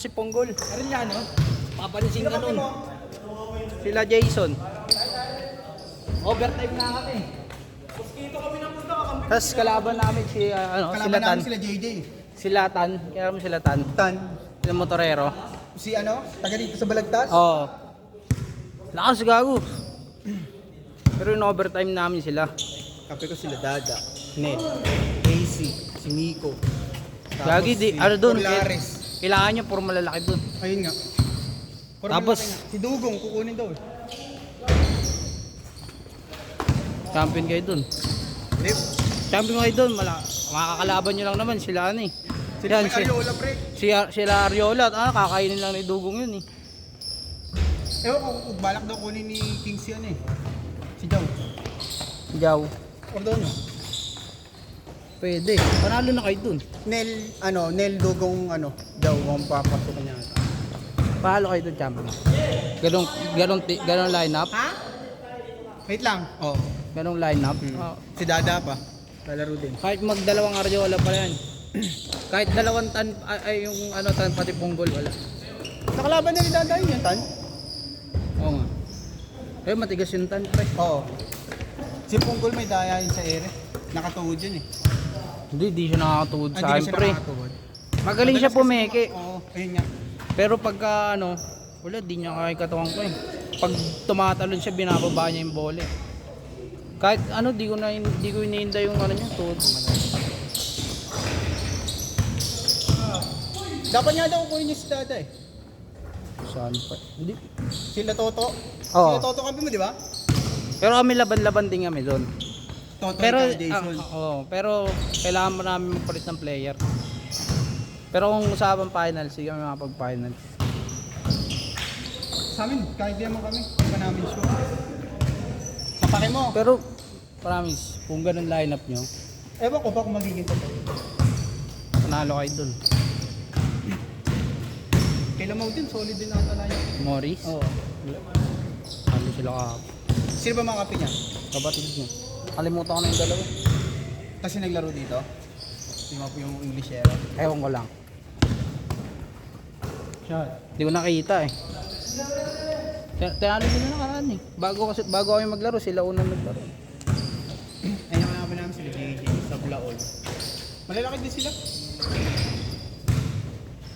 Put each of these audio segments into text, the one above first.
Si Ponggol. Arellano? Papansin ka nun. Sila Jason. Overtime na kami. Tapos kalaban namin si Kalaban sila Tan. namin sila JJ. Sila Tan. Kaya mo sila Tan. Tan. Sila motorero. Si ano? Taga dito sa Balagtas? Oo. Lakas gago. Pero in overtime namin sila. Kape ko sila Dada, Ned, AC, si Miko. Gagi di, ano doon? Polares. Kailangan nyo puro malalaki doon. Ayun nga. Pero Tapos, malaki nga. Si Dugong kukunin daw eh. champion kayo doon. Lip. Champion kayo doon. Makakalaban nyo lang naman sila ano eh. Sila may Ariola pre. Sila Ariola. Kakainin lang ni Dugong yun eh. Ewan ko, balak daw kunin ni Kings yan eh. Si Jaw. Jaw. Ordono. Pwede. Panalo na kayo doon. Nel Dugong Jaw kung papasok niya. Panalo kayo doon champion. Ganong lineup. Ha? Wait lang. Oo. Ganong lineup. Si Dada pa. Lalaro din. Kahit magdalawang Ariola pa yan. Kahit dalawang tan ay yung tan pati Ponggol wala. Nakalaban na ni Dada yun, Tan? Oo nga. Eh matigas yung tan pre. Oo. Si Punggol may daya yun sa ere. Nakatuhod yun eh. Hindi siya nakakatuwod sa Hindi akin na siya pre. nakatuhod. Magaling siya pumeke. Oo, ayun nga. Pero pagka wala di niya kaya katawan ko eh. Pag tumatalon siya binababa niya yung bola. Eh. Kahit di ko iniinda yung niya tuhod. Dapat nga daw kunin niya si Dada eh. Saan pa? Hindi. Sila Toto. Oo. Sila Toto kami mo, di ba? Pero kami laban-laban din kami doon. Toto Pero ikaw, Jason. pero kailangan mo namin magpalit ng player. Pero kung usapan finals, sige kami makapag-finals. Sa amin, kahit di naman kami. Hindi pa namin sure. Sapake mo. Pero promise, kung ganun lineup nyo, Ewan ko pa kung magiging Toto. panalo kayo doon. Kailan mo din, solid din ang talaya. Morris? Oo. Ano sila kahapon? Sino ba mga kape niya? Kapatid niya. Kalimutan ko na yung dalawa. Kasi naglaro dito. Di mo po yung Englishero. Ewan ko lang. Shot. Hindi ko nakita eh. Tinalo nila nakaraan eh. Bago kami maglaro, sila unang naglaro. Ayun ang mga namin sila JJ sa Blaol. Malalaki din sila.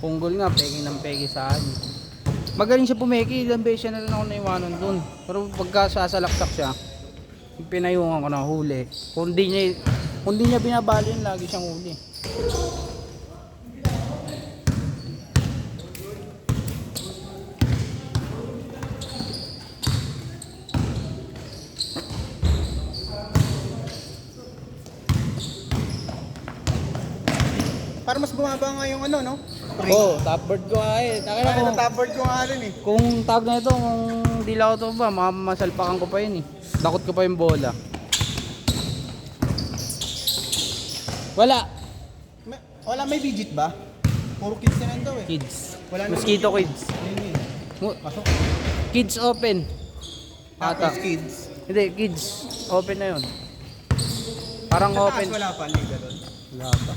Punggol nga, peke ng peke sa akin. Magaling siya pumeki, ilang beses siya na rin ako naiwanan dun. Pero pagka sasalaksak siya, pinayungan ko na huli. Kung di niya binabali yun, lagi siyang huli. Para mas bumaba nga yung no? Oo, top board ko nga eh. Nakita Kaya ko, na top board ko nga rin eh. kung tag na ito, kung di lang ito ba, masalpakan ko pa yun eh. Dakot ko pa yung bola. Wala. Wala may digit ba? Puro kids na lang daw eh. Kids. Wala na Mosquito digit. kids. Yun yun. Pasok. Kids open. Tapos Ata. kids. Hindi, kids. Open na yun. Parang Sa open. taas wala pa, hindi ganun. Wala pa.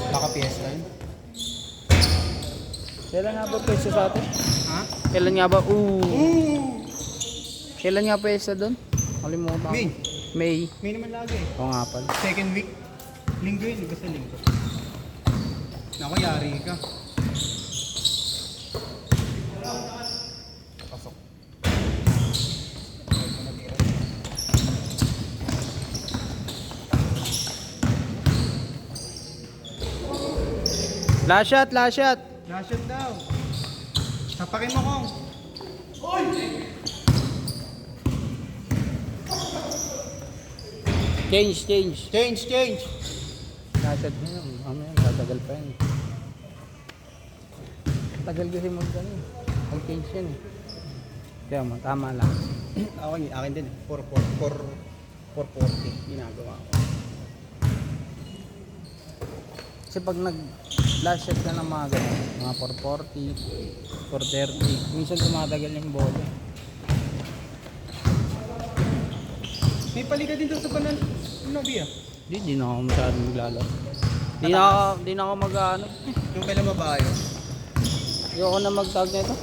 Baka fiesta yun. Kailan nga ba pwesta sa atin? Ha? Kailan nga ba? Ooh! Kailan nga pwesta doon? Kalimutan ko. May. May. May naman lagi eh. Oo nga pala. Second week. Linggo yun, basta linggo. Naku, yari ka. Pasok. Last shot, last shot. Last shot daw. Tapakin mo kong. Change. Change. Last shot na yun. Mamaya, tatagal pa yan. Tagal kasi mag-change yan eh. Kaya mo, tama lang. Akin din eh. 440 ginagawa ko. Kasi pag last shot ka ng mga ganun, mga 440, 430, minsan tumatagal yung bola. May palika din doon sa banan. Ano ba? Di na ako masyadong maglalaro. Di na ako mag-ano. Yung kailan mabayo. Ayoko na mag-tag nito.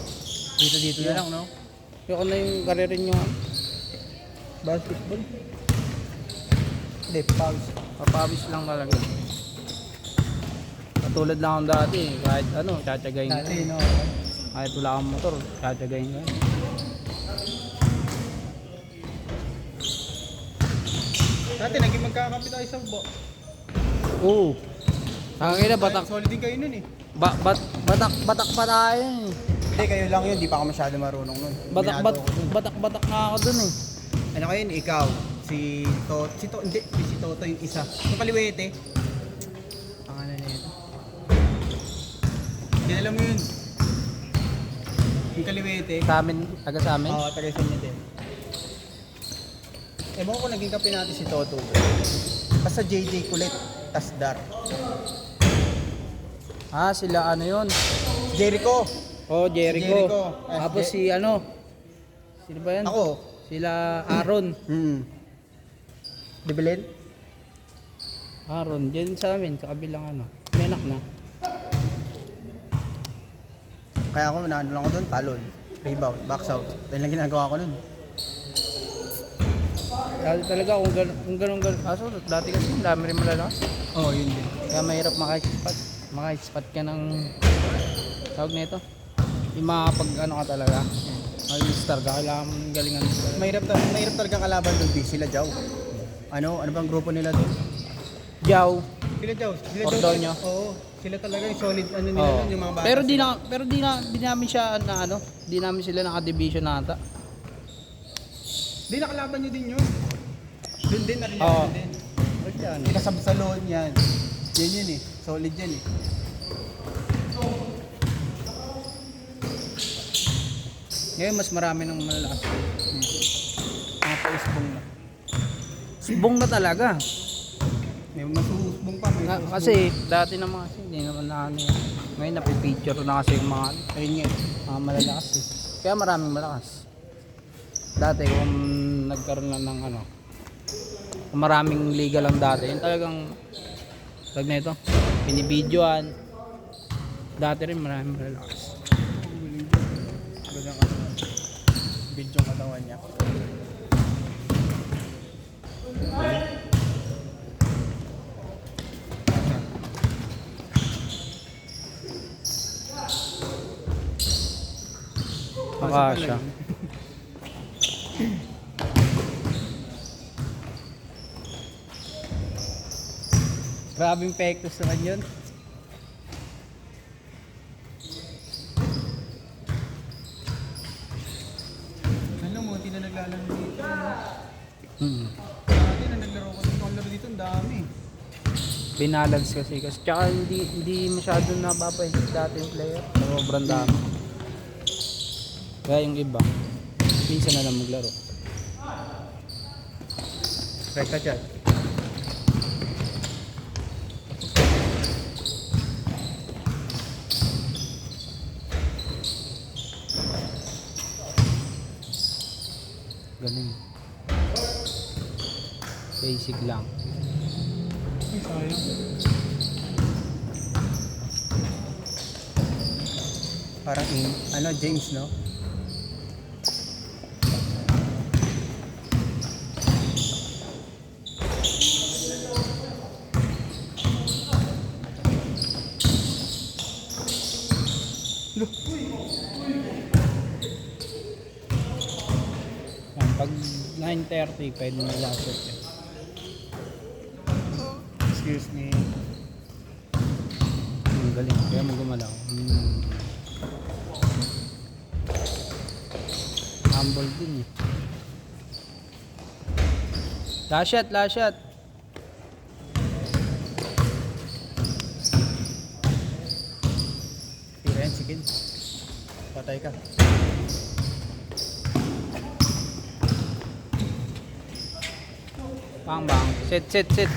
Dito na lang, no? Ayoko na yung karirin yung basketball. Hindi, pause. Papawis lang talaga. Katulad lang akong dati, kahit ano, tsatsagayin ko. Dati, no? Kahit wala akong motor, tsatsagayin ko. Dati, naging magkakapi tayo sa bo. Oo. Tangin na, batak. Solid din kayo nun eh. Batak pa tayo eh. Hindi, kayo lang yun. Di pa ako masyado marunong nun. Batak na ako dun eh. Ano kayo yun? Ikaw. Hindi, si Toto yung isa. Yung kaliwete. Ang ano na ito. Hindi, alam mo yun. Yung kaliwete. Sa amin, taga sa amin. Oo, taga sa inyo din. Ewan ko naging kape natin si Toto. Basta JJ Kulit, Tasdar. Ah, sila ano yun? Jericho. Oh, Jericho. Si Jericho. Tapos si ano? Sino ba yan? Ako. Sila Aaron. Di Belen? Aaron, dyan sa amin, sa kabilang ano. May anak na. Kaya ako, naano lang ako doon, talon. Rebound, box out. Dahil lang ginagawa ko nun. Dati talaga kung ganun. Kaso dati kasi ang dami rin malalakas. Oo, yun din. Kaya mahirap maka-spot. Maka-spot ka ng tawag nito. Yung makapag ano ka talaga. Mag-star ka, kailangan mong galingan. Mahirap talaga kalaban doon, sila Jaw. Ano bang grupo nila doon? Jaw. Sila Jaw. Ordonyo. Oo. Sila talaga yung solid ano nila Oh. doon, yung mga bata. Pero di namin siya na ano, di namin sila naka-division na ata. Di nakalaban nyo din yun. Doon din, narinig Oo. din. Wag yan. Sila Sabsalon yan. Yan yun eh. Solid yan eh. Ngayon mas marami ng malalakas. Mga pa-isbong na. Isbong na talaga. May masusbong pa. May susbong. Kasi dati naman kasi hindi naman na ano yan. Ngayon napipicture na kasi yung mga Ayun nga. mga malalakas eh. Kaya maraming malakas. Dati kung nagkaroon lang ng ano, kung maraming liga lang dati, yung talagang tag na ito, binibidyoan. Dati rin maraming malalakas. Ganyan ano. Video ang katawan niya. Akasya. Grabing pektos naman yun. Ano mo, hindi na naglalaro dito. Ano? Hmm. Dati na naglaro ko dito. Ang laro dito, ang dami. Binalance kasi. Tsaka hindi masyado napapahinit dati yung player. Sobrang dami. Kaya yung iba, minsan na lang maglaro. Right ka dyan. Galing. Basic lang. Ay, sayang. Parang James, no? Yan, pag 9:30, pwede na last shot eh. Excuse me. Galing. Kaya mo gumalaw. Humble din eh. Last shot, last shot. Tira yan, sige. Patay ka. Bang bang. Set, set, set.